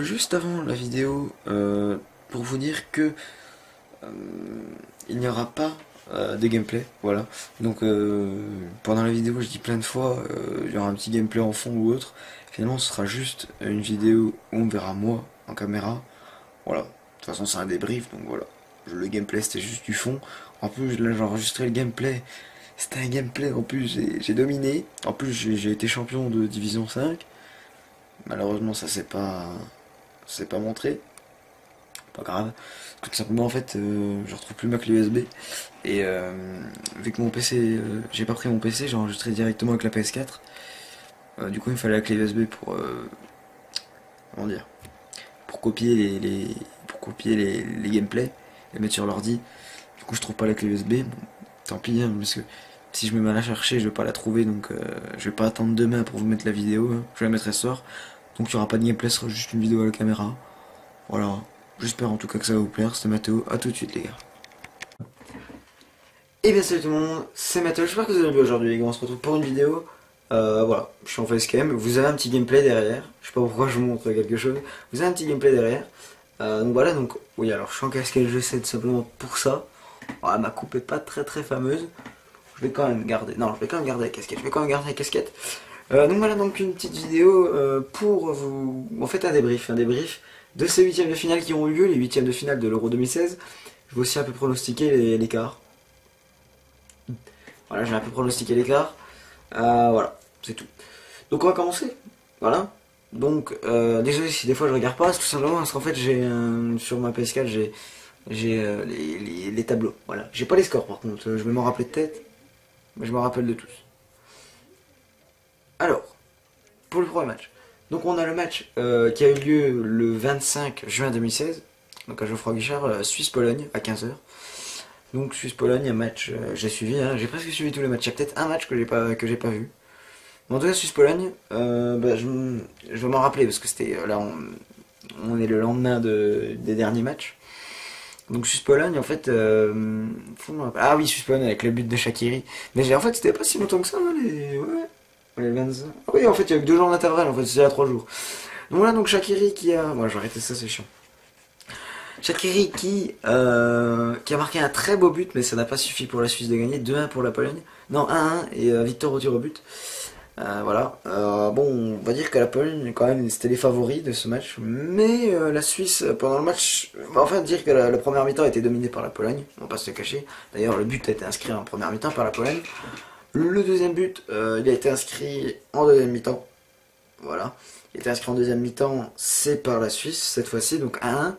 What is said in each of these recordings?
Juste avant la vidéo, pour vous dire que euh, il n'y aura pas de gameplay, voilà. Donc pendant la vidéo, je dis plein de fois, il y aura un petit gameplay en fond ou autre. Finalement, ce sera juste une vidéo où on verra moi en caméra, voilà. De toute façon, c'est un débrief, donc voilà. Le gameplay, c'était juste du fond. En plus, là, j'ai enregistré le gameplay. C'était un gameplay, en plus, j'ai dominé. En plus, j'ai été champion de Division 5. Malheureusement, ça c'est pas montré. Pas grave. Tout simplement, en fait, je retrouve plus ma clé USB. Et vu que mon PC, j'ai pas pris mon PC, j'ai enregistré directement avec la PS4. Du coup, il me fallait la clé USB pour, comment dire, pour copier pour copier les gameplays et mettre sur l'ordi. Du coup, je trouve pas la clé USB. Bon, tant pis, hein, parce que si je me mets à la chercher, je vais pas la trouver. Donc, je vais pas attendre demain pour vous mettre la vidéo. Hein. Je vais la mettre ce soir. Donc, il y aura pas de gameplay, ce sera juste une vidéo à la caméra. Voilà. J'espère en tout cas que ça va vous plaire. C'était Mathéo. À tout de suite, les gars. Et bien, salut tout le monde. C'est Mathéo. J'espère que vous allez bien aujourd'hui, les gars. On se retrouve pour une vidéo. Voilà. Je suis en facecam. Vous avez un petit gameplay derrière. Je sais pas pourquoi je vous montre quelque chose. Vous avez un petit gameplay derrière. Donc voilà. Donc, oui, alors je suis en casquette. Je sais tout simplement pour ça. Ouais, ma coupe est pas très fameuse. Je vais quand même garder. Non, je vais quand même garder la casquette. Je vais quand même garder la casquette. Donc voilà, donc une petite vidéo pour vous. En fait, un débrief de ces huitièmes de finale qui ont eu lieu, les huitièmes de finale de l'Euro 2016. Je vais aussi un peu pronostiquer l'écart. Voilà, j'ai un peu pronostiqué l'écart. Voilà, c'est tout. Donc on va commencer. Voilà. Donc, désolé si des fois je regarde pas, c'est tout simplement parce qu'en fait, sur ma PS4, j'ai les tableaux. Voilà. J'ai pas les scores par contre, je vais m'en rappeler de tête, mais je me rappelle de tous. Alors, pour le premier match. Donc on a le match qui a eu lieu le 25 juin 2016, donc à Geoffroy Guichard, Suisse-Pologne à 15h. Donc Suisse-Pologne, un match, j'ai suivi, hein, j'ai presque suivi tous les matchs. Il y a peut-être un match que j'ai pas vu. Mais en tout cas Suisse-Pologne, je vais m'en rappeler parce que c'était là on est le lendemain des derniers matchs. Donc Suisse-Pologne en fait, ah oui Suisse-Pologne avec le but de Shaqiri. Mais en fait c'était pas si longtemps que ça, hein, ouais. Les 25. Ah oui, en fait, il y a eu que 2 jours d'intervalle, en fait, c'est à 3 jours. Donc voilà, donc Shaqiri qui a. Bon, je vais arrêter ça, c'est chiant. Shaqiri qui a marqué un très beau but, mais ça n'a pas suffi pour la Suisse de gagner. 2-1 pour la Pologne. Non, 1-1 et victoire au tir au but. Voilà. Bon, on va dire que la Pologne, quand même, c'était les favoris de ce match. Mais la Suisse, pendant le match, on va enfin dire que la première mi-temps a été dominée par la Pologne. On va pas se le cacher. D'ailleurs, le but a été inscrit en première mi-temps par la Pologne. Le deuxième but, il a été inscrit en deuxième mi-temps. Voilà. Il a été inscrit en deuxième mi-temps, c'est par la Suisse, cette fois-ci, donc 1-1.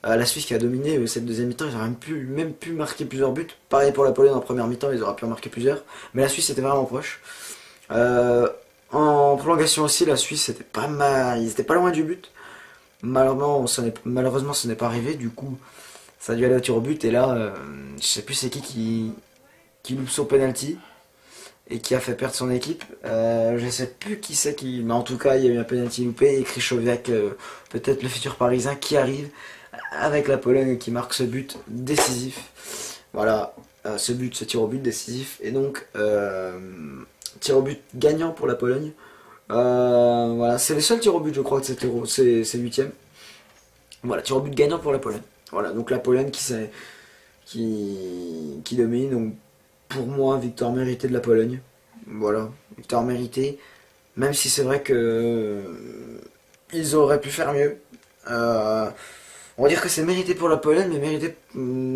La Suisse qui a dominé cette deuxième mi-temps, ils auraient même pu marquer plusieurs buts. Pareil pour la Pologne en première mi-temps, ils auraient pu en marquer plusieurs. Mais la Suisse était vraiment proche. En prolongation aussi, la Suisse était pas mal, ils étaient pas loin du but. Malheureusement, ce n'est pas arrivé. Du coup, ça a dû aller au tir au but. Et là, je sais plus c'est qui loupe son penalty et qui a fait perdre son équipe. Je sais plus qui c'est qui. Mais en tout cas, il y a eu un penalty loupé et Krychowiak, peut-être le futur parisien, qui arrive avec la Pologne et qui marque ce but décisif. Voilà, ce tir au but décisif. Et donc, tir au but gagnant pour la Pologne. Voilà, c'est le seul tir au but, je crois, de cet Euro, c'est huitième. Voilà, tir au but gagnant pour la Pologne. Voilà, donc la Pologne qui domine. Donc pour moi, victoire méritée de la Pologne. Voilà, victoire méritée. Même si c'est vrai que ils auraient pu faire mieux. On va dire que c'est mérité pour la Pologne, mais mérité,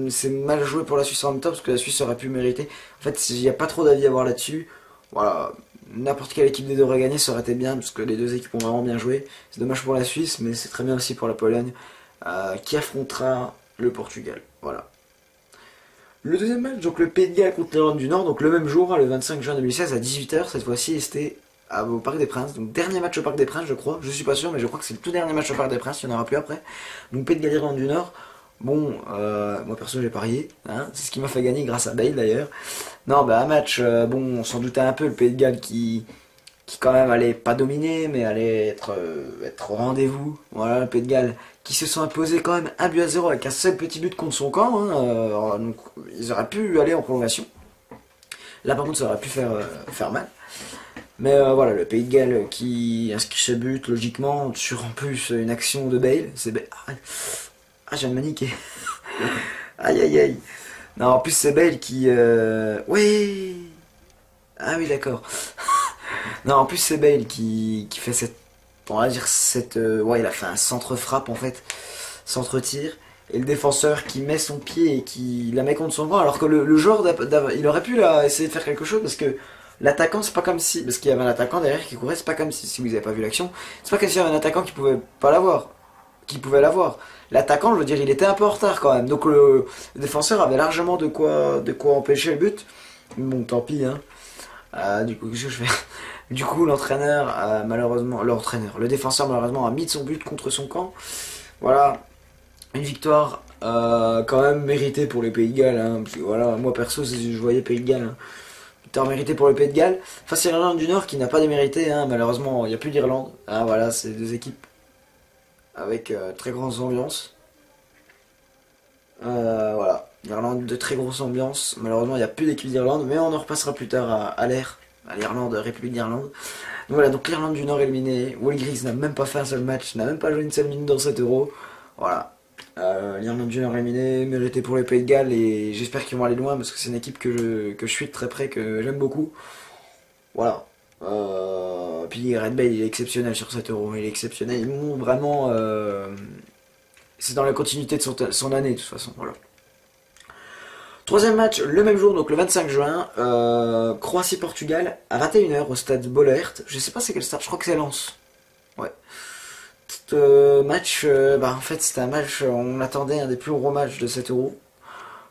c'est mal joué pour la Suisse en même temps, parce que la Suisse aurait pu mériter. En fait, il n'y a pas trop d'avis à avoir là-dessus. Voilà, n'importe quelle équipe des deux aurait gagné, ça aurait été bien, parce que les deux équipes ont vraiment bien joué. C'est dommage pour la Suisse, mais c'est très bien aussi pour la Pologne, qui affrontera le Portugal. Voilà. Le deuxième match, donc le Pays de Galles contre l'Irlande du Nord, donc le même jour, hein, le 25 juin 2016 à 18h, cette fois-ci, et c'était au Parc des Princes. Donc dernier match au Parc des Princes, je crois. Je suis pas sûr, mais je crois que c'est le tout dernier match au Parc des Princes, il n'y en aura plus après. Donc Pays de Galles, Irlande du Nord. Bon, moi perso j'ai parié, hein, c'est ce qui m'a fait gagner grâce à Bale d'ailleurs. Non, bah un match, bon, on s'en doutait un peu, le Pays de Galles qui quand même allait pas dominer, mais allait être au rendez-vous. Voilà, le Pays de Galles qui se sont imposés quand même 1-0 avec un seul petit but contre son camp. Hein, donc ils auraient pu aller en prolongation. Là par contre ça aurait pu faire mal. Mais voilà, le Pays de Galles qui inscrit ce but, logiquement, sur en plus une action de Bale. C'est Bale. Ah, je viens de maniquer. Aïe aïe aïe. Non, en plus c'est Bale qui... Oui. Ah oui, d'accord. Non, en plus c'est Bale qui fait cette... On va dire cette... ouais, il a fait un centre-frappe en fait. Centre-tir. Et le défenseur qui met son pied et qui la met contre son bras. Alors que le joueur, il aurait pu là, essayer de faire quelque chose parce que l'attaquant, c'est pas comme si... Parce qu'il y avait un attaquant derrière qui courait, c'est pas comme si vous avez pas vu l'action. C'est pas comme s'il y avait un attaquant qui pouvait pas l'avoir. Qui pouvait l'avoir. L'attaquant, je veux dire, il était un peu en retard quand même. Donc le défenseur avait largement de quoi empêcher le but. Bon, tant pis, hein. Du coup, qu'est-ce que je fais? Du coup, l'entraîneur, malheureusement, le défenseur, malheureusement, a mis de son but contre son camp. Voilà, une victoire quand même méritée pour les Pays de Galles. Hein, parce que, voilà, moi perso, je voyais Pays de Galles. Hein. Victoire méritée pour le Pays de Galles. Face à l'Irlande du Nord qui n'a pas démérité. Hein, malheureusement, il n'y a plus d'Irlande. Hein, voilà, c'est deux équipes avec très grande ambiance. Voilà, l'Irlande de très grosse ambiance. Malheureusement, il n'y a plus d'équipe d'Irlande, mais on en repassera plus tard à l'Air, à l'Irlande, République d'Irlande. Donc voilà, donc l'Irlande du Nord éliminée. Will Griggs n'a même pas fait un seul match, n'a même pas joué une seule minute dans cet euro. Voilà, l'Irlande du Nord éliminée, mérité pour les Pays de Galles et j'espère qu'ils vont aller loin parce que c'est une équipe que je suis de très près, que j'aime beaucoup. Voilà. Puis Red Bale il est exceptionnel sur cet euro, il est exceptionnel. Ils m'ont vraiment. C'est dans la continuité de son année de toute façon. Voilà. Troisième match le même jour, donc le 25 juin, Croatie-Portugal à 21h au stade Bollaert. Je sais pas c'est quel stade, je crois que c'est Lens. Ouais. Match, en fait c'était un match, on attendait un des plus gros matchs de cet euro.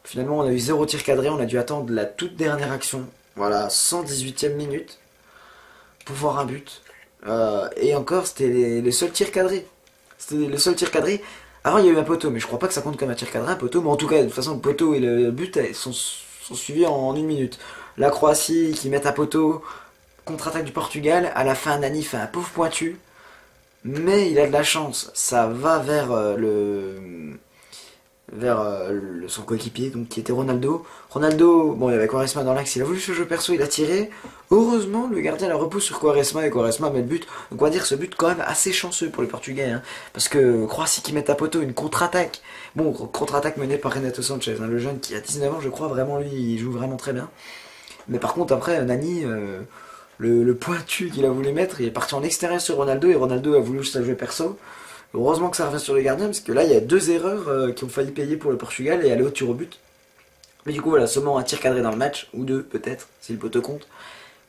Finalement on a eu 0 tir cadré, on a dû attendre la toute dernière action. Voilà, 118e minute pour voir un but. Et encore c'était les seuls tirs cadrés. C'était les seuls tirs cadrés. Avant il y a eu un poteau, mais je crois pas que ça compte comme un tir cadré, un poteau. Mais en tout cas, de toute façon, le poteau et le but sont suivis en une minute. La Croatie qui met un poteau, contre-attaque du Portugal. À la fin, Nani fait un pauvre pointu. Mais il a de la chance. Ça va vers son coéquipier, donc qui était Ronaldo. Ronaldo, bon, il y avait Quaresma dans l'axe, il a voulu ce jeu perso, il a tiré. Heureusement, le gardien la repousse sur Quaresma et Quaresma met le but. Donc on va dire ce but quand même assez chanceux pour les Portugais. Hein, parce que Croatie qui met à poteau une contre-attaque. Bon, contre-attaque menée par Renato Sanchez, hein, le jeune qui a 19 ans, je crois, vraiment lui, il joue vraiment très bien. Mais par contre, après, Nani, le pointu qu'il a voulu mettre, il est parti en extérieur sur Ronaldo et Ronaldo a voulu juste jouer perso. Heureusement que ça revient sur les gardiens, parce que là, il y a deux erreurs qui ont failli payer pour le Portugal et aller au tir au but. Mais du coup, voilà, seulement un tir cadré dans le match, ou deux peut-être, si le poteau compte.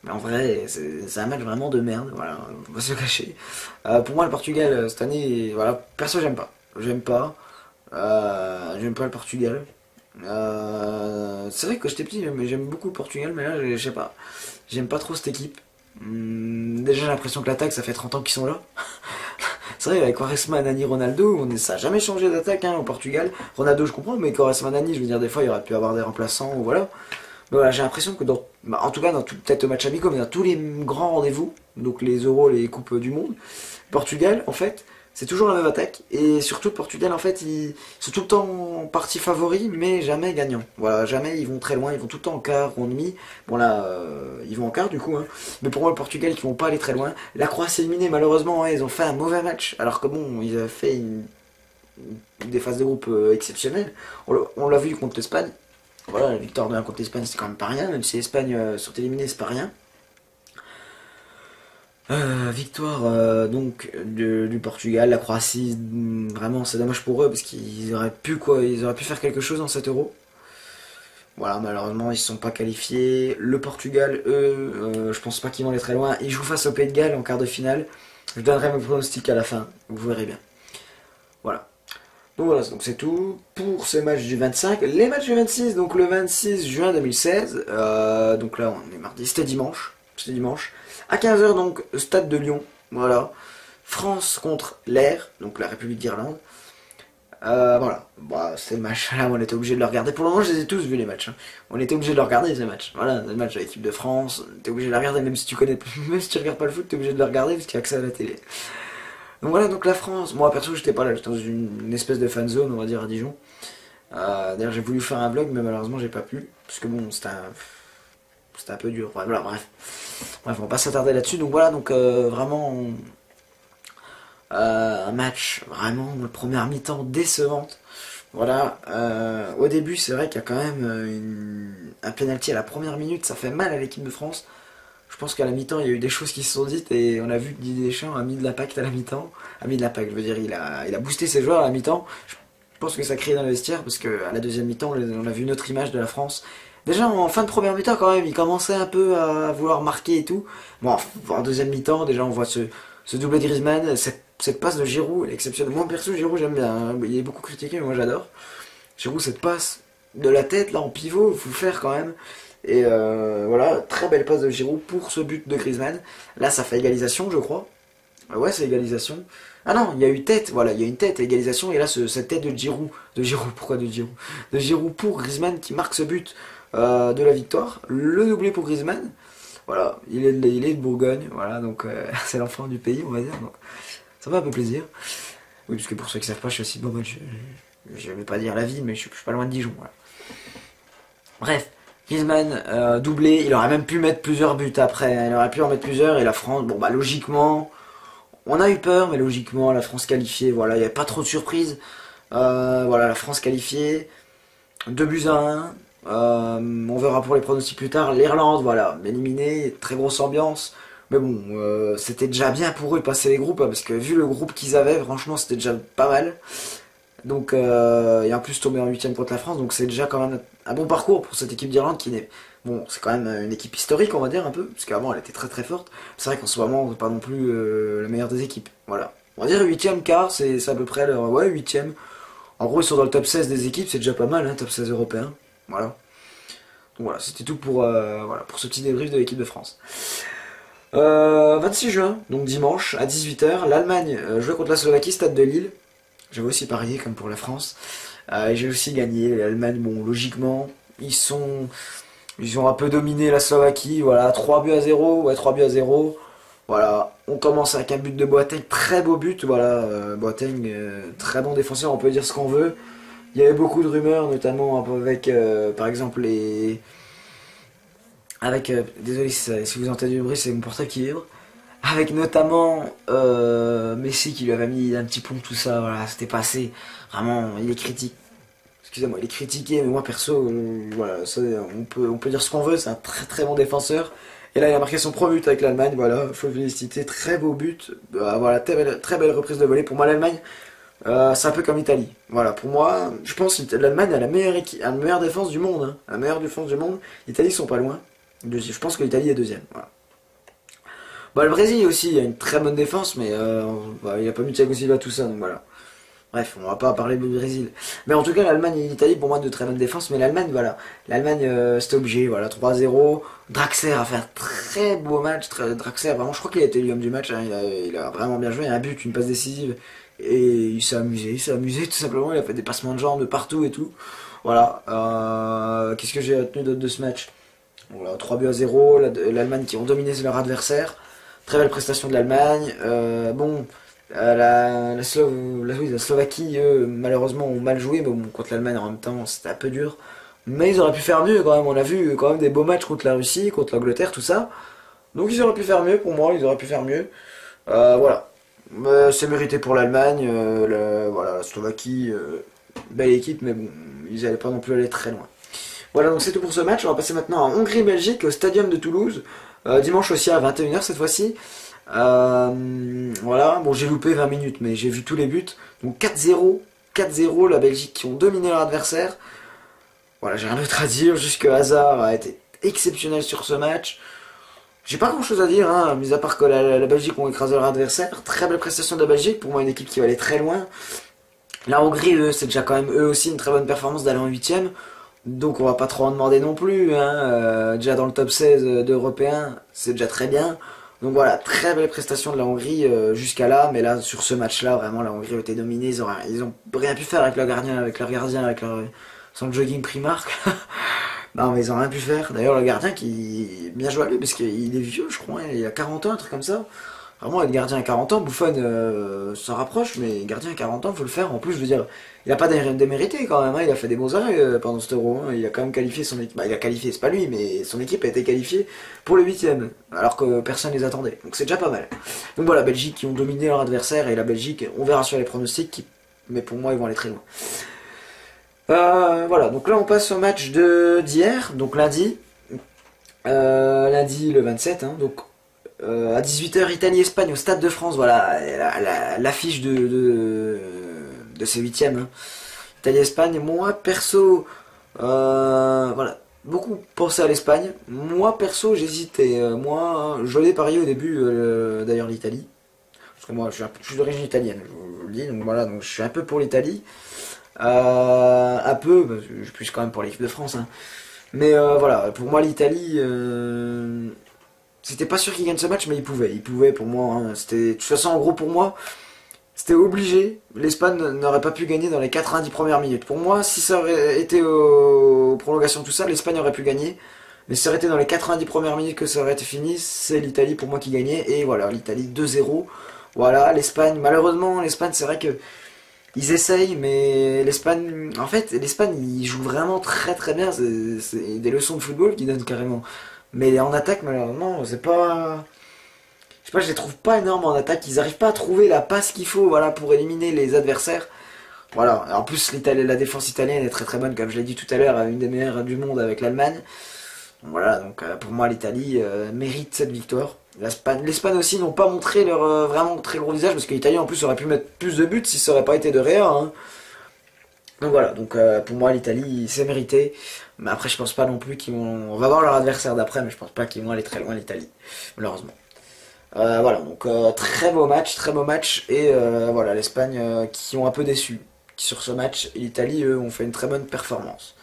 Mais en vrai, c'est un match vraiment de merde, voilà, on va se le cacher. Pour moi, le Portugal, cette année, voilà, perso, j'aime pas. J'aime pas le Portugal. C'est vrai que quand j'étais petit, j'aime beaucoup le Portugal, mais là, je sais pas. J'aime pas trop cette équipe. Déjà, j'ai l'impression que l'attaque, ça fait 30 ans qu'ils sont là. C'est vrai, avec Quaresma, Nani, Ronaldo, ça n'a jamais changé d'attaque hein, au Portugal. Ronaldo, je comprends, mais Quaresma, Nani, je veux dire, des fois, il aurait pu avoir des remplaçants, ou voilà. Mais voilà, j'ai l'impression que en tout cas, peut-être au match amicaux, mais dans tous les grands rendez-vous, donc les Euros, les Coupes du Monde, Portugal, en fait, c'est toujours la même attaque. Et surtout, le Portugal, en fait, ils sont tout le temps en partie favoris, mais jamais gagnants. Voilà, jamais ils vont très loin, ils vont tout le temps en quart ou en demi. Bon là, ils vont en quart du coup. Hein. Mais pour moi, le Portugal, ils vont pas aller très loin. La Croatie éliminée, malheureusement, ouais, ils ont fait un mauvais match. Alors que bon, ils avaient fait des phases de groupe exceptionnelles. On l'a vu contre l'Espagne. Voilà, la victoire de 1 contre l'Espagne, c'est quand même pas rien. Même si l'Espagne sont éliminés, c'est pas rien. Victoire donc du Portugal, la Croatie, vraiment c'est dommage pour eux parce qu'ils auraient pu ils auraient pu faire quelque chose dans cet euro. Voilà, malheureusement ils ne sont pas qualifiés. Le Portugal, eux, je pense pas qu'ils vont aller très loin. Ils jouent face au Pays de Galles en quart de finale. Je donnerai mes pronostics à la fin, vous verrez bien. Voilà. Donc voilà, donc c'est tout pour ces matchs du 25. Les matchs du 26, donc le 26 juin 2016, donc là on est mardi, c'était dimanche. À 15h donc, stade de Lyon, voilà. France contre l'Air, donc la République d'Irlande. Voilà, c'est le match, là on était obligé de le regarder. Pour le moment je les ai tous vus les matchs. Hein. On était obligé de le regarder ces matchs. Voilà, le match de l'équipe de France, t'es obligé de le regarder, même si tu connais, même si tu regardes pas le foot, t'es obligé de le regarder parce qu'il y a accès à la télé. Donc voilà, donc la France, moi perso j'étais pas là, j'étais dans une espèce de fan zone on va dire à Dijon. D'ailleurs j'ai voulu faire un vlog mais malheureusement j'ai pas pu, parce que bon c'était un peu dur, voilà bref. Bref, on va pas s'attarder là-dessus. Donc voilà, donc vraiment un match vraiment la première mi-temps décevante. Voilà, au début c'est vrai qu'il y a quand même un penalty à la première minute, ça fait mal à l'équipe de France. Je pense qu'à la mi-temps il y a eu des choses qui se sont dites et on a vu que Didier Deschamps a mis de l'impact à la mi-temps. A mis de l'impact, je veux dire, il a boosté ses joueurs à la mi-temps. Je pense que ça crée dans le vestiaire parce qu'à la deuxième mi-temps on a vu une autre image de la France. Déjà en fin de première mi-temps quand même, il commençait un peu à vouloir marquer et tout. Bon, en deuxième mi-temps déjà on voit ce doublé de Griezmann, cette passe de Giroud, elle est exceptionnelle. Moi perso Giroud j'aime bien, hein. Il est beaucoup critiqué mais moi j'adore. Giroud cette passe de la tête là en pivot, il faut le faire quand même. Et voilà, très belle passe de Giroud pour ce but de Griezmann. Là ça fait égalisation je crois. Ouais c'est égalisation. Ah non, il y a eu tête, voilà, il y a une tête, égalisation, et là cette tête de Giroud, pourquoi de Giroud? De Giroud pour Griezmann qui marque ce but de la victoire, le doublé pour Griezmann. Voilà, il est de Bourgogne, voilà, donc c'est l'enfant du pays, on va dire, donc ça fait un peu plaisir. Oui, parce que pour ceux qui savent pas, je suis aussi de Bourgogne, je vais pas dire la ville, mais je suis pas loin de Dijon, voilà. Bref, Griezmann doublé, il aurait même pu mettre plusieurs buts après, il aurait pu en mettre plusieurs, et la France, bon bah logiquement, on a eu peur, mais logiquement, la France qualifiée, voilà, il n'y avait pas trop de surprises. Voilà, la France qualifiée, 2 buts à 1. On verra pour les pronostics plus tard. L'Irlande, voilà, éliminée, très grosse ambiance. Mais bon, c'était déjà bien pour eux de passer les groupes, hein, parce que vu le groupe qu'ils avaient, franchement, c'était déjà pas mal. Donc, et en plus tomber en huitième contre la France, donc c'est déjà quand même un bon parcours pour cette équipe d'Irlande qui n'est... Bon, c'est quand même une équipe historique, on va dire, un peu, parce qu'avant elle était très très forte. C'est vrai qu'en ce moment, c'est pas non plus la meilleure des équipes. Voilà. On va dire huitième quart, c'est à peu près leur... Ouais, huitième. En gros, ils sont dans le top 16 des équipes, c'est déjà pas mal, hein, top 16 européen. Voilà. Donc voilà, c'était tout pour, voilà, pour ce petit débrief de l'équipe de France. 26 juin, donc dimanche, à 18h, l'Allemagne jouait contre la Slovaquie, stade de Lille. J'avais aussi parié, comme pour la France. Et j'ai aussi gagné. L'Allemagne, bon, logiquement, ils ont un peu dominé la Slovaquie. Voilà, 3 buts à 0. Ouais, 3 buts à 0. Voilà, on commence avec un but de Boateng, très beau but. Voilà, Boateng, très bon défenseur, on peut dire ce qu'on veut. Il y avait beaucoup de rumeurs, notamment avec, par exemple, désolé si vous entendez du bruit, c'est mon portable qui vibre. Avec notamment Messi qui lui avait mis un petit pont, tout ça, voilà, c'était passé. Vraiment, il est critique. Excusez-moi, il est critiqué, mais moi perso, voilà, ça, on peut dire ce qu'on veut, c'est un très très bon défenseur. Et là, il a marqué son premier but avec l'Allemagne, voilà, faut le féliciter, très beau but. Voilà, très belle reprise de volée. Pour moi, l'Allemagne, c'est un peu comme l'Italie. Voilà, pour moi, je pense que l'Allemagne a la meilleure défense du monde. Hein, la meilleure défense du monde. L'Italie, ils sont pas loin. Je pense que l'Italie est deuxième. Voilà. Bah, le Brésil aussi, il a une très bonne défense, mais bah, il a pas mis Thiago Silva, tout ça, donc voilà. Bref, on va pas parler du Brésil. Mais en tout cas, l'Allemagne et l'Italie, pour moi, de très bonne défense, mais l'Allemagne, voilà. L'Allemagne, c'était obligé, voilà, 3-0. Draxler a fait un très beau match. Draxler, vraiment, je crois qu'il a été l'homme du match, hein, il a vraiment bien joué, un but, une passe décisive. Et il s'est amusé tout simplement, il a fait des passements de jambes de partout et tout. Voilà, qu'est-ce que j'ai retenu d'autre de ce match? Voilà, 3 buts à 0, l'Allemagne qui ont dominé leur adversaire. Très belle prestation de l'Allemagne. Bon, la Slovaquie, eux, malheureusement, ont mal joué, mais bon, contre l'Allemagne en même temps, c'était un peu dur. Mais ils auraient pu faire mieux quand même. On a vu quand même des beaux matchs contre la Russie, contre l'Angleterre, tout ça. Donc ils auraient pu faire mieux, pour moi, ils auraient pu faire mieux. Voilà. C'est mérité pour l'Allemagne. Voilà, la Slovaquie, belle équipe, mais bon, ils n'allaient pas non plus aller très loin. Voilà, donc c'est tout pour ce match. On va passer maintenant à Hongrie-Belgique, au Stadium de Toulouse. Dimanche aussi à 21h cette fois-ci. Voilà, bon j'ai loupé 20 minutes mais j'ai vu tous les buts. Donc 4-0 la Belgique qui ont dominé leur adversaire. Voilà, j'ai rien d'autre à dire, juste que Hazard a été exceptionnel sur ce match. J'ai pas grand chose à dire, hein, mis à part que la Belgique ont écrasé leur adversaire. Très belle prestation de la Belgique, pour moi une équipe qui va aller très loin. La Hongrie, eux, c'est déjà quand même eux aussi une très bonne performance d'aller en huitième. Donc on va pas trop en demander non plus, hein. Déjà dans le top 16 d'Européens, c'est déjà très bien. Donc voilà, très belle prestation de la Hongrie jusqu'à là, mais là sur ce match-là, vraiment la Hongrie a été dominée, ils ont rien pu faire avec leur gardien, son jogging Primark. Non mais ils ont rien pu faire. D'ailleurs le gardien qui bien joué à lui parce qu'il est vieux je crois, il a 40 ans, un truc comme ça. Vraiment, être gardien à 40 ans, Buffon s'en rapproche, mais gardien à 40 ans, faut le faire. En plus, je veux dire, il a pas démérité quand même, hein, il a fait des bons arrêts pendant cet Euro. Hein, il a quand même qualifié son équipe. Bah, il a qualifié, c'est pas lui, mais son équipe a été qualifiée pour le 8ème, alors que personne les attendait. Donc c'est déjà pas mal. Donc voilà, Belgique qui ont dominé leur adversaire, et la Belgique, on verra sur les pronostics, mais pour moi, ils vont aller très loin. Voilà, donc là on passe au match d'hier, donc lundi. Lundi le 27, hein, donc à 18h, Italie-Espagne au Stade de France, voilà l'affiche de ces huitièmes. Hein. Italie-Espagne, moi perso, voilà, beaucoup pensé à l'Espagne. Moi perso, j'hésitais. Moi, je l'ai parié au début, d'ailleurs, l'Italie. Parce que moi, je suis d'origine italienne, je vous le dis, donc voilà, donc je suis un peu pour l'Italie. Un peu, parce que je suis quand même pour l'équipe de France. Hein. Mais voilà, pour moi, l'Italie. C'était pas sûr qu'il gagne ce match, mais il pouvait pour moi. Hein. C'était, de toute façon, en gros, pour moi, c'était obligé. L'Espagne n'aurait pas pu gagner dans les 90 premières minutes. Pour moi, si ça aurait été aux prolongations, tout ça, l'Espagne aurait pu gagner. Mais si ça aurait été dans les 90 premières minutes que ça aurait été fini, c'est l'Italie pour moi qui gagnait. Et voilà, l'Italie 2-0. Voilà, l'Espagne, malheureusement, l'Espagne, c'est vrai que ils essayent, mais l'Espagne, en fait, l'Espagne, ils jouent vraiment très très bien. C'est des leçons de football qu'ils donnent carrément. Mais en attaque, malheureusement, c'est pas. Je sais pas, je les trouve pas énormes en attaque. Ils arrivent pas à trouver la passe qu'il faut, voilà, pour éliminer les adversaires. Voilà. En plus, la défense italienne est très très bonne, comme je l'ai dit tout à l'heure, une des meilleures du monde avec l'Allemagne. Voilà, donc pour moi, l'Italie mérite cette victoire. L'Espagne aussi n'ont pas montré leur vraiment très gros visage, parce que l'Italie en plus aurait pu mettre plus de buts si ça aurait pas été de Réa. Hein. Donc voilà, donc pour moi l'Italie c'est mérité, mais après je pense pas non plus qu'ils vont. On va voir leur adversaire d'après, mais je pense pas qu'ils vont aller très loin l'Italie, malheureusement. Voilà, donc très beau match, et voilà l'Espagne qui ont un peu déçu sur ce match, et l'Italie eux ont fait une très bonne performance.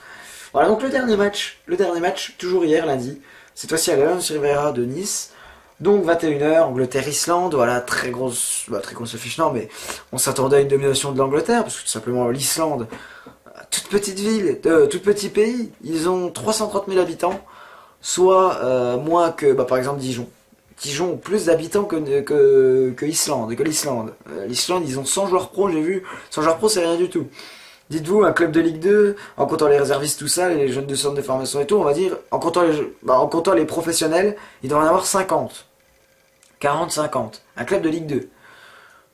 Voilà donc le dernier match, toujours hier lundi, cette fois-ci à l'Allianz Riviera de Nice. Donc 21h, Angleterre-Islande, voilà, très grosse affiche, non, mais on s'attendait à une domination de l'Angleterre, parce que tout simplement l'Islande, toute petite ville, tout petit pays, ils ont 330 000 habitants, soit moins que, par exemple, Dijon. Dijon ont plus d'habitants que l'Islande. L'Islande, ils ont 100 joueurs pro, j'ai vu, 100 joueurs pro, c'est rien du tout. Dites-vous, un club de Ligue 2, en comptant les réservistes, tout ça, les jeunes de centre de formation et tout, on va dire, en comptant les professionnels, il doit en avoir 50. 40-50. Un club de Ligue 2.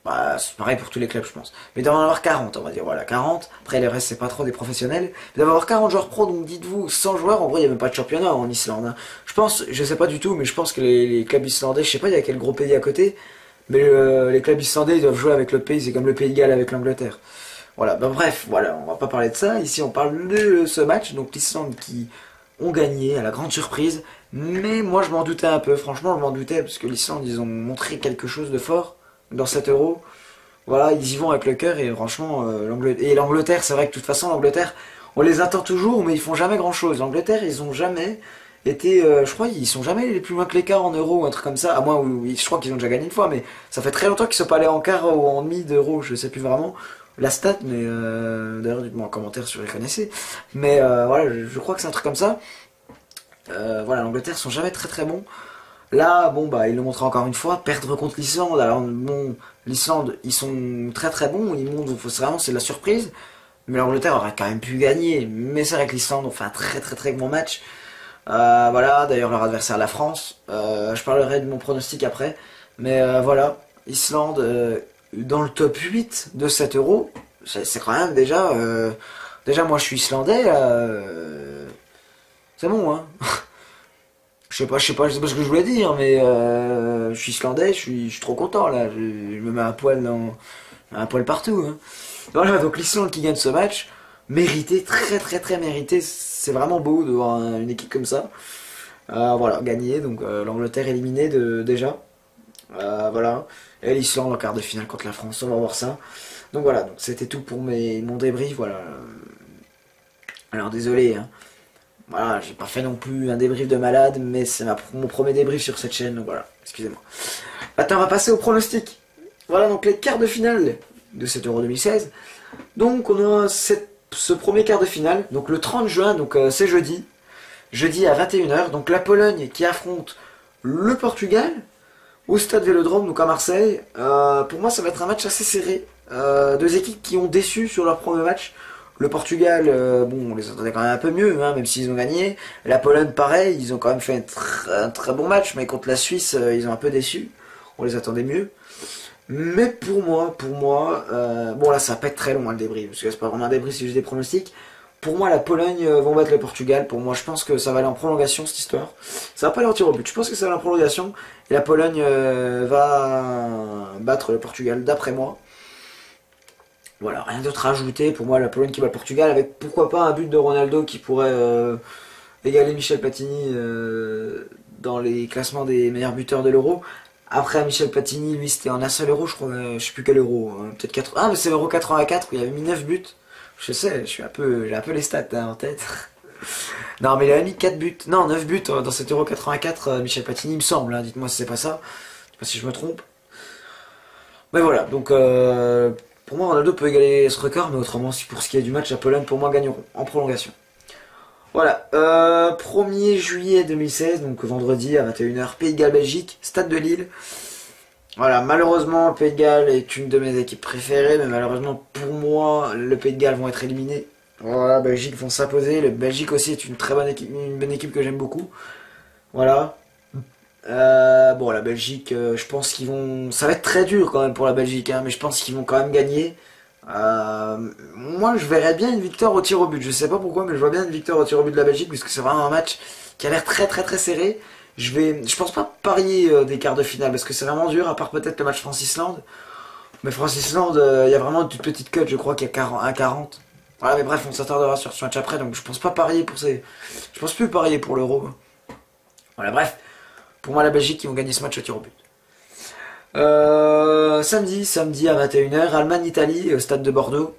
Bah, c'est pareil pour tous les clubs, je pense. Mais il doit en avoir 40, on va dire. Voilà, 40. Après, le reste, c'est pas trop des professionnels. Il doit y avoir 40 joueurs pro, donc dites-vous, 100 joueurs. En vrai, il n'y a même pas de championnat en Islande. Hein. Je pense, je sais pas du tout, mais je pense que les clubs islandais, je sais pas, il y a quel gros pays à côté. Mais les clubs islandais, ils doivent jouer avec l'autre pays. C'est comme le Pays de Galles avec l'Angleterre. Voilà, bah bref, voilà, on va pas parler de ça. Ici, on parle de ce match. Donc, l'Islande qui ont gagné à la grande surprise. Mais moi je m'en doutais un peu, franchement je m'en doutais, parce que l'Islande ils ont montré quelque chose de fort dans cet euro. Voilà, ils y vont avec le cœur, et franchement, l'Angleterre, c'est vrai que de toute façon l'Angleterre, on les attend toujours, mais ils font jamais grand chose. L'Angleterre, ils ont jamais été, je crois, ils sont jamais allés plus loin que les quarts en euro ou un truc comme ça, à moins, je crois qu'ils ont déjà gagné une fois, mais ça fait très longtemps qu'ils sont pas allés en quart ou en demi d'euro, je sais plus vraiment la stat, mais d'ailleurs dites-moi en commentaire si vous les connaissez. Mais voilà, je crois que c'est un truc comme ça. Voilà, l'Angleterre sont jamais très très bons. Là, bon bah ils le montrent encore une fois, perdre contre l'Islande. Alors bon, l'Islande, ils sont très très bons, ils montrent, vraiment c'est de la surprise. Mais l'Angleterre aurait quand même pu gagner. Mais c'est vrai que l'Islande ont fait un très très très bon match. Voilà, d'ailleurs leur adversaire la France. Je parlerai de mon pronostic après. Mais voilà, Islande dans le top 8 de 7 euros, c'est quand même déjà. Déjà moi je suis islandais. C'est bon, hein. Je sais pas ce que je voulais dire, mais je suis islandais, je suis trop content là. Je me mets un poil partout. Hein. Voilà, donc l'Islande qui gagne ce match, mérité, très très très mérité. C'est vraiment beau de voir une équipe comme ça. Voilà, gagner. Donc l'Angleterre éliminée déjà. Voilà. Et l'Islande en quart de finale contre la France. On va voir ça. Donc voilà, donc c'était tout pour mon débrief. Voilà. Alors désolé. Hein. Voilà, j'ai pas fait non plus un débrief de malade, mais c'est mon premier débrief sur cette chaîne, donc voilà, excusez-moi. Maintenant, on va passer au pronostic. Voilà, donc les quarts de finale de cet Euro 2016. Donc, on a ce premier quart de finale, donc le 30 juin, donc c'est jeudi à 21h. Donc la Pologne qui affronte le Portugal. au stade Vélodrome, donc à Marseille. Pour moi, ça va être un match assez serré. Deux équipes qui ont déçu sur leur premier match. Le Portugal, bon, on les attendait quand même un peu mieux, hein, même s'ils ont gagné. La Pologne, pareil, ils ont quand même fait un très bon match, mais contre la Suisse, ils ont un peu déçu. On les attendait mieux. Mais pour moi, bon là ça va pas être très long hein, le débrief, parce que c'est pas vraiment un débrief, c'est juste des pronostics. Pour moi, la Pologne vont battre le Portugal. Pour moi, je pense que ça va aller en prolongation cette histoire. Ça va pas aller en tir au but. Je pense que ça va aller en prolongation. Et la Pologne va battre le Portugal, d'après moi. Voilà, rien d'autre à ajouter. Pour moi, la Pologne qui bat le Portugal, avec pourquoi pas un but de Ronaldo qui pourrait égaler Michel Platini dans les classements des meilleurs buteurs de l'Euro. Après, Michel Platini, lui, c'était en un seul euro, je crois, je sais plus quel euro, peut-être 4. Ah, mais c'est l'euro 84 où il avait mis 9 buts. Je sais, j'ai un peu les stats hein, en tête. Non, mais il a mis 4 buts, non, 9 buts dans cet euro 84, Michel Platini, il me semble, hein, dites-moi si c'est pas ça. Je sais pas si je me trompe. Mais voilà, donc pour moi, Ronaldo peut égaler ce record, mais autrement, pour ce qui est du match, la Pologne, pour moi, gagneront en prolongation. Voilà, 1er juillet 2016, donc vendredi à 21h, Pays de Galles Belgique, Stade de Lille. Voilà, malheureusement, le Pays de Galles est une de mes équipes préférées, mais malheureusement pour moi, le Pays de Galles vont être éliminés. Voilà, Belgique vont s'imposer. Le Belgique aussi est une très bonne équipe, une bonne équipe que j'aime beaucoup. Voilà. Bon, la Belgique, je pense qu'ils vont. Ça va être très dur quand même pour la Belgique, hein, mais je pense qu'ils vont quand même gagner. Moi, je verrais bien une victoire au tir au but. Je sais pas pourquoi, mais je vois bien une victoire au tir au but de la Belgique, puisque c'est vraiment un match qui a l'air très très très serré. Je pense pas parier des quarts de finale, parce que c'est vraiment dur, à part peut-être le match France-Islande. Mais France-Islande, il y a vraiment une toute petite cote, je crois qu'il y a 1,40. Voilà, mais bref, on s'attardera sur ce match après, donc je pense pas parier pour ces. Je pense plus parier pour l'Euro. Voilà, bref. Pour moi, la Belgique, ils vont gagner ce match au tir au but. Samedi à 21h, Allemagne-Italie, au stade de Bordeaux.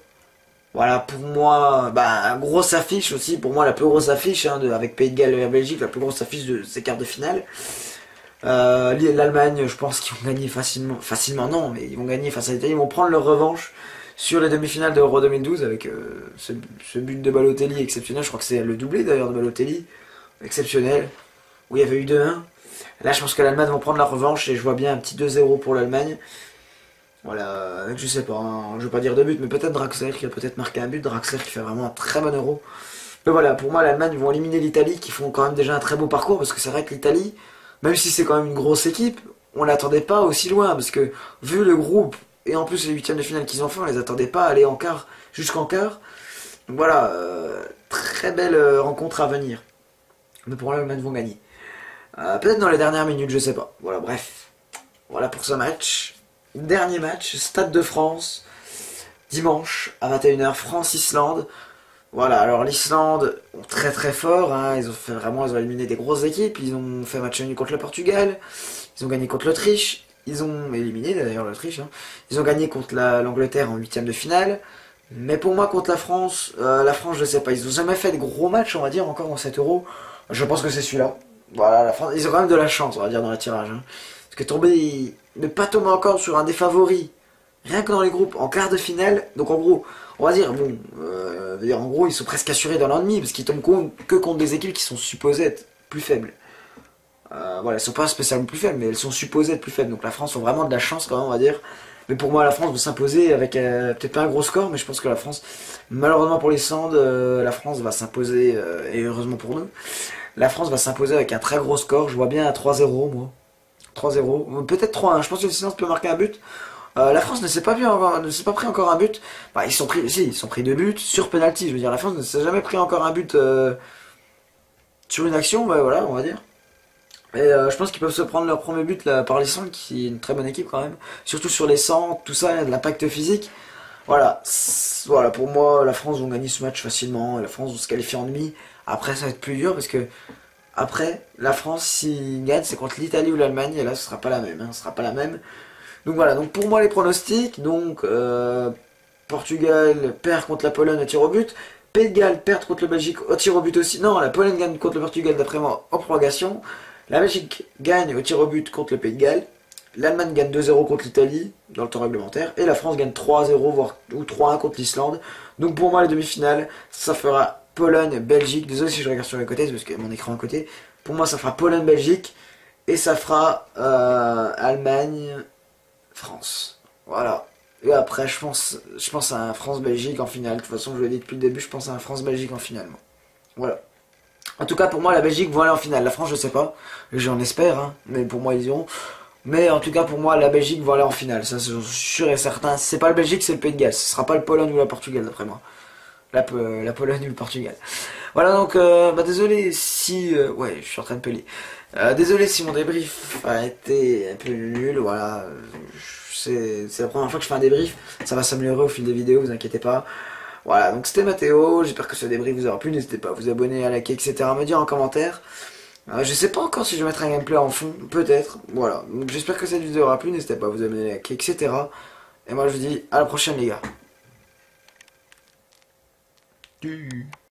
Voilà, pour moi, bah, grosse affiche aussi, pour moi la plus grosse affiche, hein, avec Pays de Galles et la Belgique, la plus grosse affiche de ces quarts de finale. L'Allemagne, je pense qu'ils vont gagner facilement non, mais ils vont gagner face à l'Italie, ils vont prendre leur revanche sur les demi-finales de Euro 2012 avec ce but de Balotelli exceptionnel, je crois que c'est le doublé d'ailleurs de Balotelli, exceptionnel, où il y avait eu 2-1. Là, je pense que l'Allemagne vont prendre la revanche et je vois bien un petit 2-0 pour l'Allemagne. Voilà, je sais pas, hein, je veux pas dire de but, mais peut-être Draxler qui a peut-être marqué un but. Draxler qui fait vraiment un très bon Euro. Mais voilà, pour moi, l'Allemagne vont éliminer l'Italie qui font quand même déjà un très beau parcours parce que c'est vrai que l'Italie, même si c'est quand même une grosse équipe, on l'attendait pas aussi loin parce que vu le groupe et en plus les huitièmes de finale qu'ils ont fait, on les attendait pas à aller en quart, jusqu'en quart. Donc voilà, très belle rencontre à venir. Mais pour moi, l'Allemagne vont gagner. Peut-être dans les dernières minutes, je sais pas. Voilà, bref. Voilà pour ce match. Dernier match, Stade de France, dimanche à 21h, France-Islande. Voilà, alors l'Islande, très très fort, hein, ils ont éliminé des grosses équipes, ils ont fait match nul contre le Portugal, ils ont gagné contre l'Autriche, ils ont éliminé d'ailleurs l'Autriche, hein. Ils ont gagné contre l'Angleterre en huitième de finale, mais pour moi contre la France je sais pas, ils ont jamais fait de gros matchs on va dire encore dans cet Euro, je pense que c'est celui-là. Voilà, la France, ils ont quand même de la chance on va dire dans le tirage, hein. Parce que ne pas tomber encore sur un des favoris, rien que dans les groupes, en quart de finale, donc en gros, on va dire, bon, en gros, ils sont presque assurés dans l'ennemi, parce qu'ils tombent que contre des équipes qui sont supposées être plus faibles. Voilà, elles sont pas spécialement plus faibles, mais elles sont supposées être plus faibles, donc la France a vraiment de la chance quand même, on va dire. Mais pour moi, la France va s'imposer avec peut-être pas un gros score, mais je pense que la France, malheureusement pour l'Islande, la France va s'imposer, et heureusement pour nous, la France va s'imposer avec un très gros score, je vois bien à 3-0, moi. 3-0, peut-être 3-1, je pense que l'Islande peut marquer un but. La France ne s'est pas pris encore un but. Bah, ils sont pris 2 buts sur penalty. Je veux dire, la France ne s'est jamais pris encore un but sur une action, bah, voilà, on va dire. Et je pense qu'ils peuvent se prendre leur premier but là, par l'Islande, qui est une très bonne équipe quand même. Surtout sur les centres, tout ça, de l'impact physique. Voilà, voilà, pour moi, la France vont gagner ce match facilement. La France va se qualifier en demi. Après, ça va être plus dur parce que après, la France, s'ils gagnent, c'est contre l'Italie ou l'Allemagne. Et là, ce sera pas la même. Hein, ce sera pas la même. Donc voilà, donc pour moi les pronostics, donc Portugal perd contre la Pologne au tir au but, Pays de Galles perd contre le Belgique au tir au but aussi, non la Pologne gagne contre le Portugal d'après moi en prolongation, la Belgique gagne au tir au but contre le Pays de Galles, l'Allemagne gagne 2-0 contre l'Italie dans le temps réglementaire, et la France gagne 3-0 voire ou 3-1 contre l'Islande. Donc pour moi les demi-finales, ça fera Pologne-Belgique, désolé si je regarde sur les côtés, c'est parce que mon écran à côté, pour moi ça fera Pologne-Belgique, Et ça fera Allemagne, France. Voilà. Et après, je pense à un France-Belgique en finale. De toute façon, je l'ai dit depuis le début, je pense à un France-Belgique en finale. Moi. Voilà. En tout cas, pour moi, la Belgique va aller en finale. La France, je sais pas. J'en espère, hein. Mais pour moi, ils iront. Mais en tout cas, pour moi, la Belgique va aller en finale. Ça, c'est sûr et certain. Si c'est pas le Belgique, c'est le Pays de Galles. Ce sera pas le Pologne ou la Portugal, d'après moi. La Pologne ou le Portugal. Voilà, donc, désolé si... ouais, je suis en train de peler. Désolé si mon débrief a été un peu nul, voilà. C'est la première fois que je fais un débrief. Ça va s'améliorer au fil des vidéos, vous inquiétez pas. Voilà, donc c'était Mathéo. J'espère que ce débrief vous aura plu. N'hésitez pas à vous abonner, à liker, etc. À me dire en commentaire. Je sais pas encore si je vais mettre un gameplay en fond. Peut-être. Voilà. Donc j'espère que cette vidéo aura plu. N'hésitez pas à vous abonner, à liker, etc. Et moi je vous dis à la prochaine les gars.